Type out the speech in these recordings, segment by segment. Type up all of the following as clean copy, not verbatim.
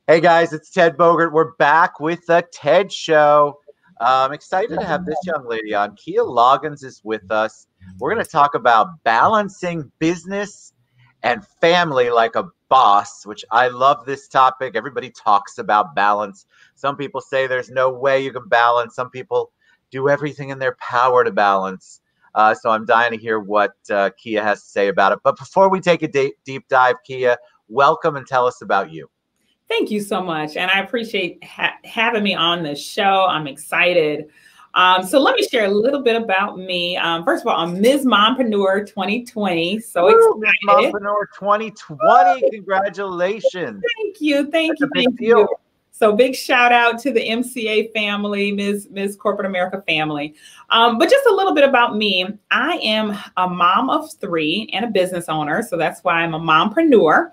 Hey guys, it's Ted Bogert. We're back with the Ted Show. I'm excited to have this young lady on. Kia Loggins is with us. We're going to talk about balancing business and family like a boss, which I love this topic. Everybody talks about balance. Some people say there's no way you can balance. Some people do everything in their power to balance. So I'm dying to hear what Kia has to say about it. But before we take a deep dive, Kia, welcome and tell us about you. Thank you so much. And I appreciate having me on the show. I'm excited. So let me share a little bit about me. First of all, I'm Ms. Mompreneur 2020. So excited. Mompreneur 2020. Congratulations. Thank you. Thank you. Thank you. So big shout out to the MCA family, Ms. Corporate America family. But just a little bit about me. I am a mom of 3 and a business owner. So that's why I'm a mompreneur.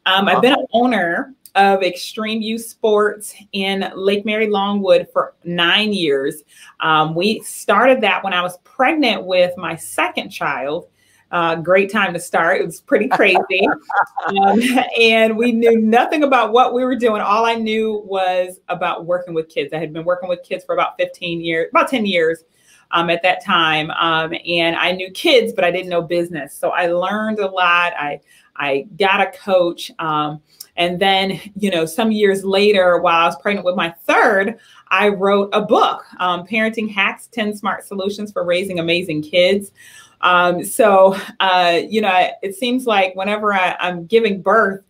I've been an owner of Extreme Youth Sports in Lake Mary Longwood for 9 years. We started that when I was pregnant with my second child. Great time to start. It was pretty crazy. And we knew nothing about what we were doing. All I knew was about working with kids. I had been working with kids for about 10 years at that time. And I knew kids, but I didn't know business. So I learned a lot. I got a coach. And then, some years later, while I was pregnant with my third, I wrote a book, Parenting Hacks, 10 Smart Solutions for Raising Amazing Kids. It seems like whenever I'm giving birth,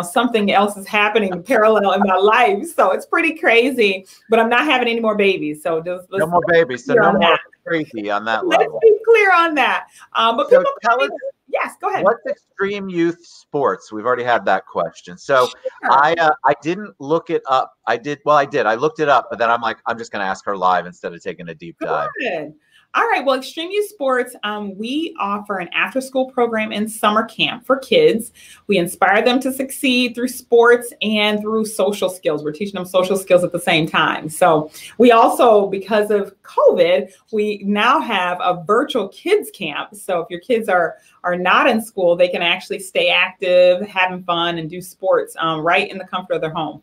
something else is happening parallel in my life. So it's pretty crazy, but I'm not having any more babies. So no more babies. So no more crazy on that level. Let's be clear on that. But so tell us, yes, go ahead. What's Extreme Youth Sports? We've already had that question. So sure. I didn't look it up. I did. I looked it up, but then I'm like, I'm just going to ask her live instead of taking a deep dive. Good. All right. Well, Extreme Youth Sports, we offer an after-school program and summer camp for kids. We inspire them to succeed through sports and through social skills. We're teaching them social skills at the same time. So we also, because of COVID, we now have a virtual kids camp. So if your kids are not in school, they can actually stay active, having fun, and do sports right in the comfort of their home.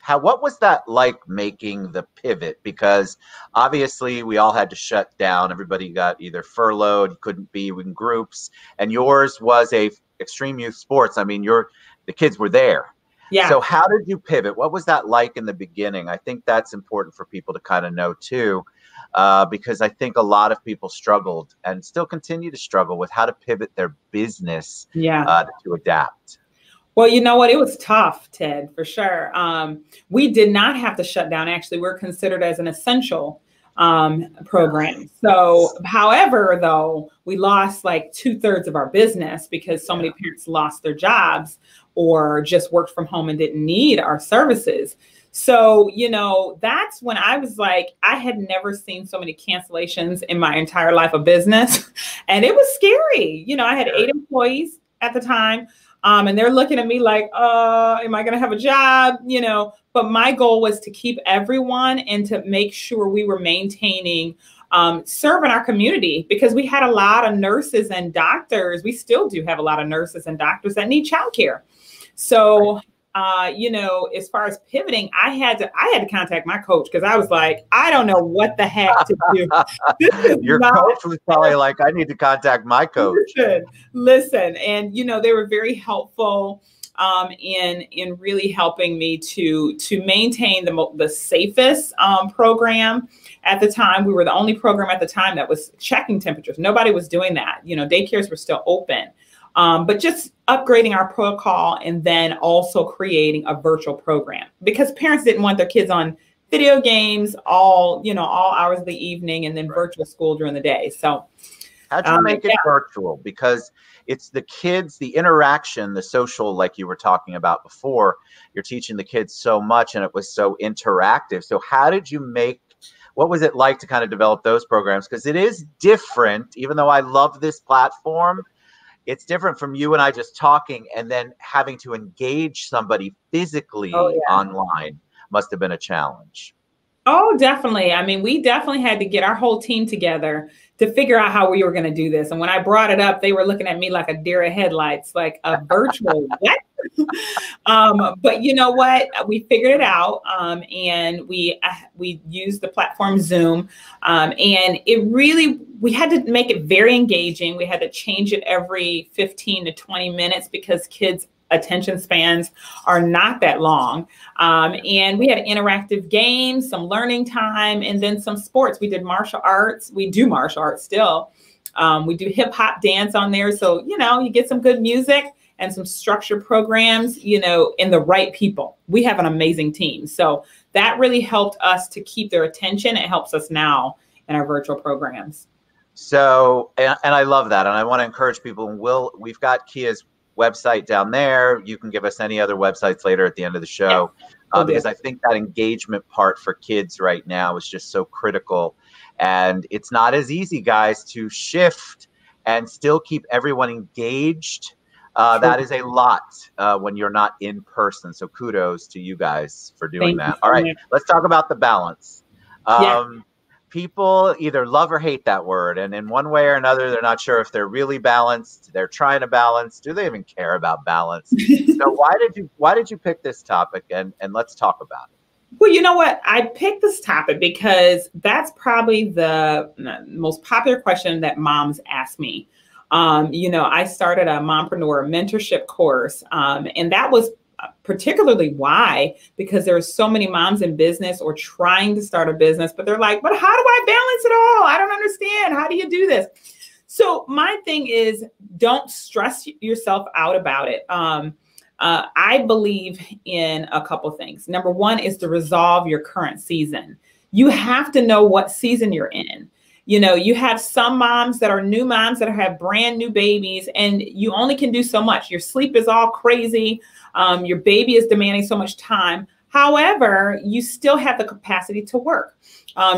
What was that like making the pivot? Because obviously we all had to shut down. Everybody got either furloughed, you couldn't be in groups, and yours was a Extreme Youth Sports. I mean, the kids were there. Yeah. So how did you pivot? What was that like in the beginning? I think that's important for people to kind of know too, because I think a lot of people struggled and still continue to struggle with how to pivot their business to adapt. Well, you know what? It was tough, Ted, for sure. We did not have to shut down. Actually, we're considered as an essential program. So, however, though, we lost like 2/3 of our business because so many parents lost their jobs or just worked from home and didn't need our services. So, that's when I was like, I had never seen so many cancellations in my entire life of business. And it was scary. I had 8 employees at the time. And they're looking at me like, am I going to have a job? But my goal was to keep everyone and to make sure we were maintaining, serving our community, because we had a lot of nurses and doctors. We still do have a lot of nurses and doctors that need childcare. So, as far as pivoting, I had to contact my coach because I was like, I don't know what the heck to do. Your coach was probably like, I need to contact my coach. Listen. And, they were very helpful in really helping me to maintain the safest program. At the time, we were the only program at the time that was checking temperatures. Nobody was doing that. Daycares were still open. But just upgrading our protocol and then also creating a virtual program because parents didn't want their kids on video games all hours of the evening and then virtual school during the day. So how'd you make it virtual? Because it's the kids, the interaction, the social, like you were talking about before, you're teaching the kids so much and it was so interactive. So how did you what was it like to kind of develop those programs? Because it is different, even though I love this platform. It's different from you and I just talking and then having to engage somebody physically online must have been a challenge. Oh, definitely. I mean, we definitely had to get our whole team together to figure out how we were going to do this. And when I brought it up, they were looking at me like a deer in headlights, like a virtual what? But you know what? We figured it out, and we used the platform Zoom, and it really we had to make it very engaging. We had to change it every 15 to 20 minutes because kids' attention spans are not that long. And we had interactive games, some learning time, and then some sports. We did martial arts. We do martial arts still. We do hip hop dance on there. So, you get some good music and some structured programs, and the right people. We have an amazing team. So that really helped us to keep their attention. It helps us now in our virtual programs. So, and I love that. And I want to encourage people, we've got Kia's website down there. You can give us any other websites later at the end of the show, because I think that engagement part for kids right now is just so critical. And it's not as easy, guys, to shift and still keep everyone engaged. That is a lot when you're not in person. So kudos to you guys for doing that. All right, let's talk about the balance. People either love or hate that word. And in one way or another, they're not sure if they're really balanced. They're trying to balance. Do they even care about balance? So why did you pick this topic? And let's talk about it. Well, you know what? I picked this topic because that's probably the most popular question that moms ask me. I started a mompreneur mentorship course, and that was particularly why, because there are so many moms in business or trying to start a business, but they're like, but how do I balance it all? I don't understand. How do you do this? So my thing is, don't stress yourself out about it. I believe in a couple things. Number one is to resolve your current season. You have to know what season you're in. You have some moms that are new moms that have brand new babies, and you only can do so much. Your sleep is all crazy. Your baby is demanding so much time. However, you still have the capacity to work.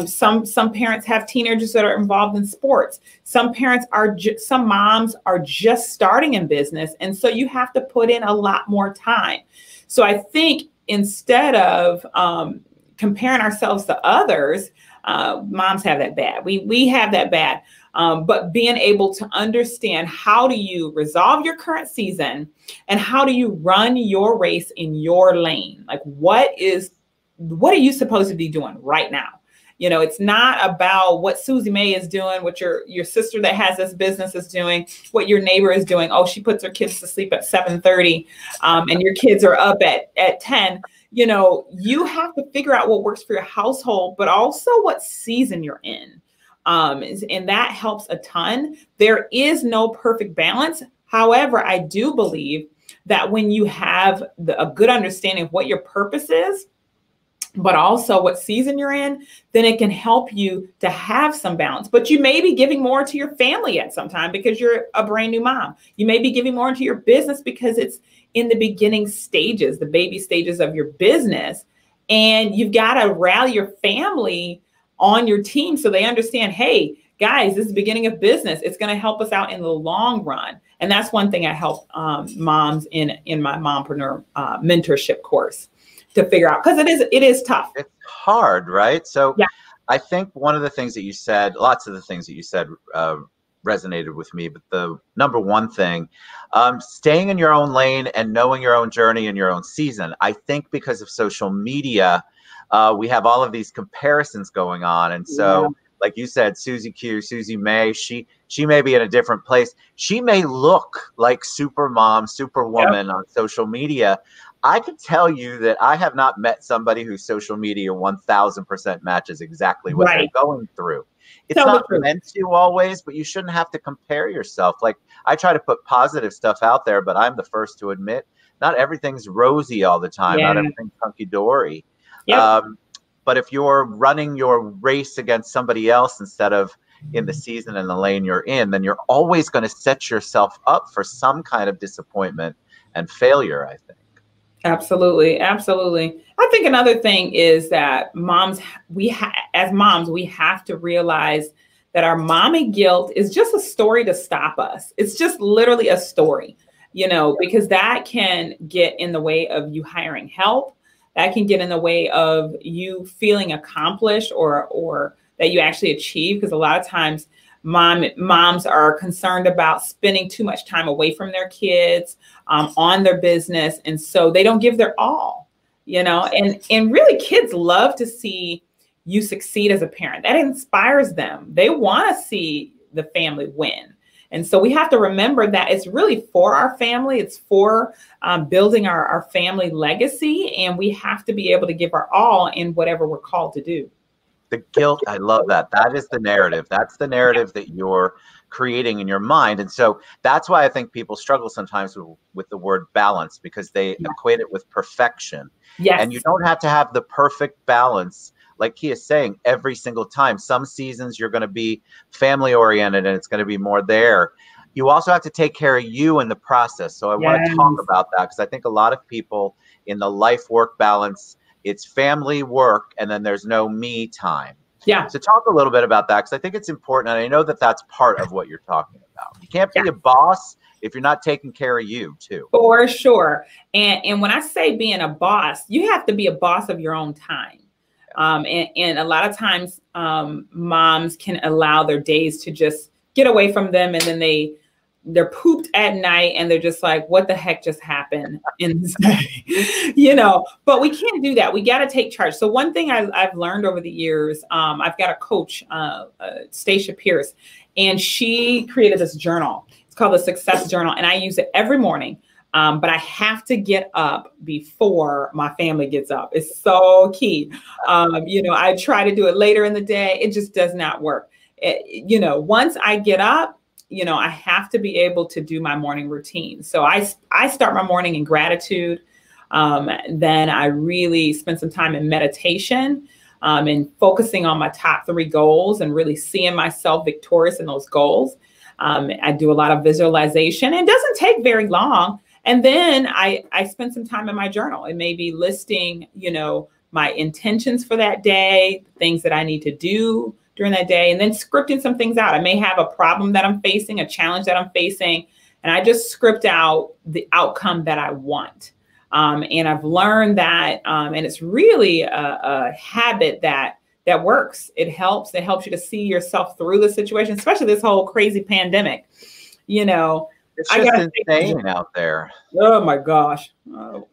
Some parents have teenagers that are involved in sports. Some moms are just starting in business. And so you have to put in a lot more time. So I think instead of comparing ourselves to others, moms have that bad. We have that bad. But being able to understand, how do you resolve your current season and how do you run your race in your lane? Like, what are you supposed to be doing right now? It's not about what Susie May is doing, what your sister that has this business is doing, what your neighbor is doing. Oh, she puts her kids to sleep at 7:30, and your kids are up at 10. You have to figure out what works for your household, but also what season you're in. And that helps a ton. There is no perfect balance. However, I do believe that when you have a good understanding of what your purpose is, but also what season you're in, then it can help you to have some balance. But you may be giving more to your family at some time because you're a brand new mom. You may be giving more into your business because it's in the beginning stages, the baby stages of your business. And you've got to rally your family on your team so they understand, hey, guys, this is the beginning of business. It's going to help us out in the long run. And that's one thing I help moms in my mompreneur mentorship course to figure out, because it is tough. It's hard, right? So yeah. I think one of the things that you said, lots of the things that you said resonated with me, but the number one thing, staying in your own lane and knowing your own journey and your own season. I think because of social media, we have all of these comparisons going on. And so, like you said, Susie Q, Susie May, she may be in a different place. She may look like super mom, superwoman on social media. I can tell you that I have not met somebody whose social media 1000% matches exactly what they're going through. It's not meant to always, but you shouldn't have to compare yourself. Like, I try to put positive stuff out there, but I'm the first to admit not everything's rosy all the time. Not everything's hunky-dory. But if you're running your race against somebody else instead of in the season and the lane you're in, then you're always going to set yourself up for some kind of disappointment and failure, I think. Absolutely. Absolutely. I think another thing is that as moms, we have to realize that our mommy guilt is just a story to stop us. It's just literally a story, because that can get in the way of you hiring help. that can get in the way of you feeling accomplished or that you actually achieve. Because a lot of times moms are concerned about spending too much time away from their kids, on their business. And so they don't give their all, and really kids love to see you succeed as a parent. That inspires them. They want to see the family win. And so we have to remember that it's really for our family. It's for building our family legacy. And we have to be able to give our all in whatever we're called to do. The guilt, I love that. That is the narrative. That's the narrative that you're creating in your mind. And so that's why I think people struggle sometimes with the word balance, because they equate it with perfection. Yes. And you don't have to have the perfect balance, like Kia's saying, every single time. Some seasons you're going to be family oriented and it's going to be more there. You also have to take care of you in the process. So I want to talk about that, because I think a lot of people in the life-work balance, it's family, work, and then there's no me time. Yeah. So talk a little bit about that, because I think it's important. And I know that that's part of what you're talking about. You can't be a boss if you're not taking care of you too. For sure. And when I say being a boss, you have to be a boss of your own time. And a lot of times moms can allow their days to just get away from them, and then they're pooped at night and they're just like, what the heck just happened in this day? But we can't do that. We got to take charge. So one thing I've learned over the years, I've got a coach, Stacia Pierce, and she created this journal. It's called the Success Journal. And I use it every morning. But I have to get up before my family gets up. It's so key. I try to do it later in the day. It just does not work. Once I get up, I have to be able to do my morning routine. So I start my morning in gratitude. Then I really spend some time in meditation, and focusing on my top 3 goals and really seeing myself victorious in those goals. I do a lot of visualization. It doesn't take very long. And then I spend some time in my journal. It may be listing, my intentions for that day, things that I need to do during that day, and then scripting some things out. I may have a problem that I'm facing, a challenge that I'm facing, and I just script out the outcome that I want. And I've learned that, and it's really a habit that works. It helps you to see yourself through the situation, especially this whole crazy pandemic. It's just insane out there. Oh my gosh.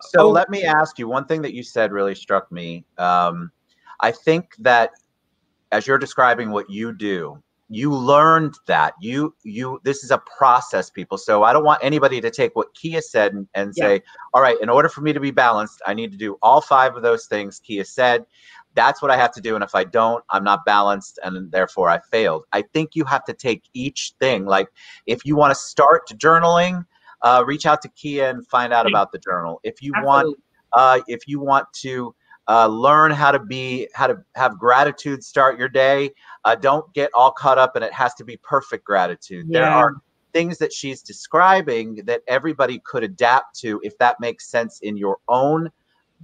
So let me ask you, one thing that you said really struck me. I think that as you're describing what you do, you learned that this is a process, people. So I don't want anybody to take what Kia said and say, all right, in order for me to be balanced, I need to do all 5 of those things Kia said. That's what I have to do. And if I don't, I'm not balanced, and therefore I failed. I think you have to take each thing. Like if you want to start journaling, reach out to Kia and find out about the journal. If you want to learn how to have gratitude start your day, don't get all caught up in it has to be perfect gratitude. There are things that she's describing that everybody could adapt to if that makes sense in your own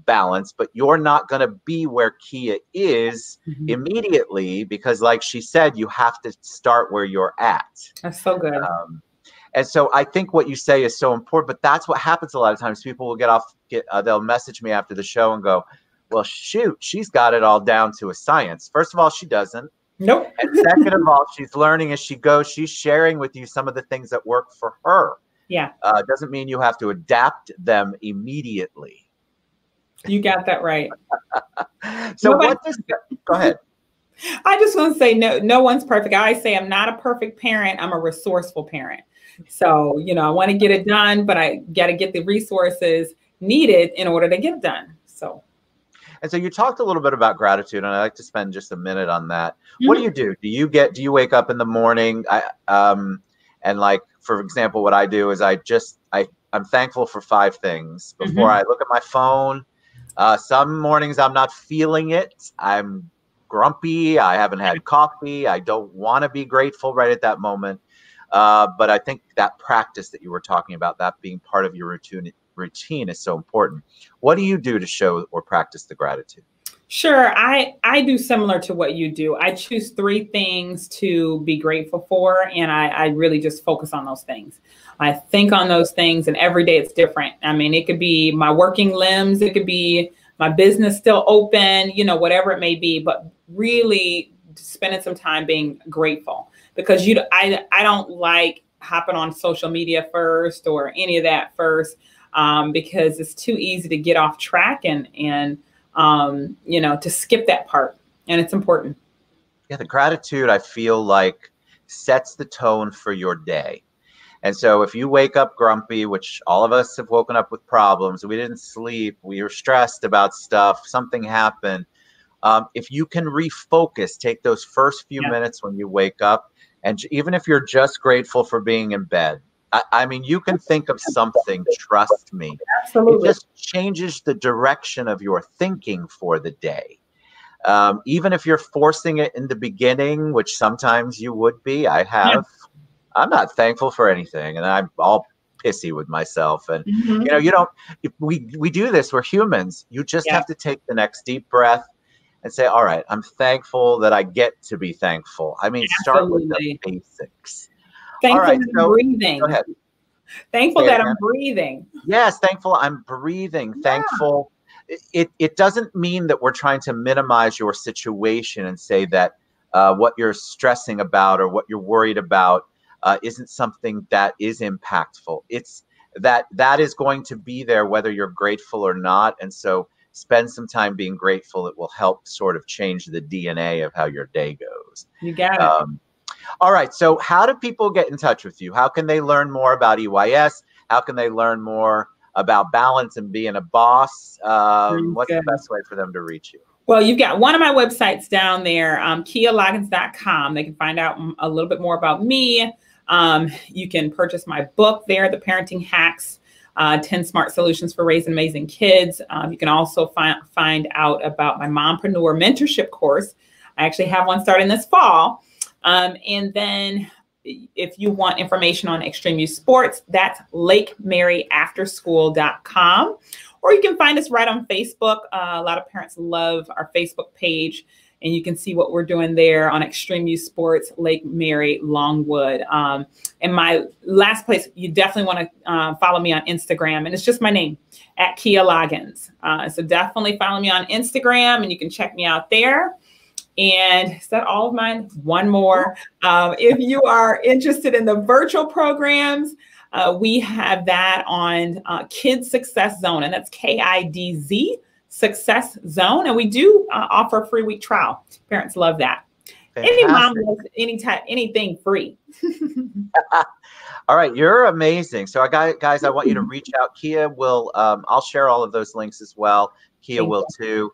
balance, but you're not going to be where Kia is immediately, because like she said, you have to start where you're at. That's so good. And so I think what you say is so important, but that's what happens a lot of times. People will they'll message me after the show and go, well, shoot, she's got it all down to a science. First of all, she doesn't. Nope. And second of all, she's learning as she goes. She's sharing with you some of the things that work for her. Yeah. Doesn't mean you have to adapt them immediately. You got that right. So go ahead. I just want to say no one's perfect. I say I'm not a perfect parent. I'm a resourceful parent. So, I want to get it done, but I got to get the resources needed in order to get it done. And so you talked a little bit about gratitude, and I'd like to spend just a minute on that. What do you do? Do you wake up in the morning? And like, for example, what I do is I'm thankful for 5 things before I look at my phone. Some mornings I'm not feeling it. I'm grumpy. I haven't had coffee. I don't want to be grateful right at that moment. But I think that practice that you were talking about, that being part of your routine is so important. What do you do to show or practice the gratitude? Sure. I do similar to what you do. I choose 3 things to be grateful for, and I really just focus on those things. I think on those things, and every day it's different. I mean, it could be my working limbs. It could be my business still open, you know, whatever it may be, but really spending some time being grateful, because I don't like hopping on social media first or any of that first, because it's too easy to get off track and you know, to skip that part. And it's important. Yeah, the gratitude, I feel like, sets the tone for your day. And so if you wake up grumpy, which all of us have woken up with problems, we didn't sleep, we were stressed about stuff, something happened. If you can refocus, take those first few minutes when you wake up, and even if you're just grateful for being in bed, I mean, you can think of something, trust me. Absolutely. It just changes the direction of your thinking for the day. Even if you're forcing it in the beginning, which sometimes you would be, I'm not thankful for anything, and I'm all pissy with myself. And you know, you don't. We do this. We're humans. You just have to take the next deep breath and say, "All right, I'm thankful that I get to be thankful." I mean, start with the basics. Thankful All right, that I'm breathing. Go ahead. Thankful that I'm breathing. Yes, thankful I'm breathing. Thankful. It doesn't mean that we're trying to minimize your situation and say that what you're stressing about or what you're worried about isn't something that is impactful. It's that is going to be there whether you're grateful or not. And so spend some time being grateful. It will help sort of change the DNA of how your day goes. You got it. All right. So how do people get in touch with you? How can they learn more about EYS? How can they learn more about balance and being a boss? What's the best way for them to reach you? Well, you've got one of my websites down there, KiaLoggins.com. They can find out a little bit more about me. You can purchase my book there, The Parenting Hacks, 10 Smart Solutions for Raising Amazing Kids. You can also find out about my Mompreneur mentorship course. I actually have one starting this fall. And then if you want information on extreme youth sports, that's LakeMaryAfterschool.com. Or you can find us right on Facebook. A lot of parents love our Facebook page, and you can see what we're doing there on Extreme Youth Sports, Lake Mary, Longwood. And my last place, you definitely want to follow me on Instagram, and it's just my name, @KiaLoggins. So definitely follow me on Instagram, and you can check me out there. And is that all of mine? One more. If you are interested in the virtual programs, we have that on Kids Success Zone, and that's KIDZ Success Zone. And we do offer a free week trial. Parents love that. Fantastic. Any mom loves anything free. All right, you're amazing. So guys, I want you to reach out. Kia will, I'll share all of those links as well. Kia will too.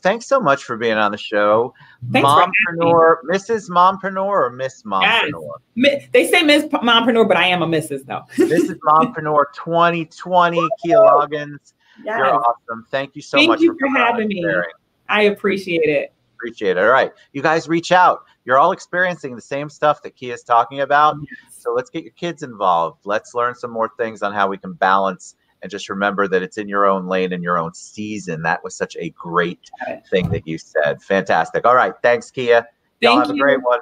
Thanks so much for being on the show. Mompreneur, Mrs. Mompreneur or Miss Mompreneur? Yes. They say Miss Mompreneur, but I am a Mrs. though. Mrs. Mompreneur 2020, Kia Loggins. Yes. You're awesome. Thank you so much. Thank you for having me. I appreciate it. Appreciate it. All right. You guys reach out. You're all experiencing the same stuff that Kia's talking about. Yes. So let's get your kids involved. Let's learn some more things on how we can balance. And just remember that it's in your own lane and your own season. That was such a great thing that you said. Fantastic. All right. Thanks, Kia. Y'all have a great one.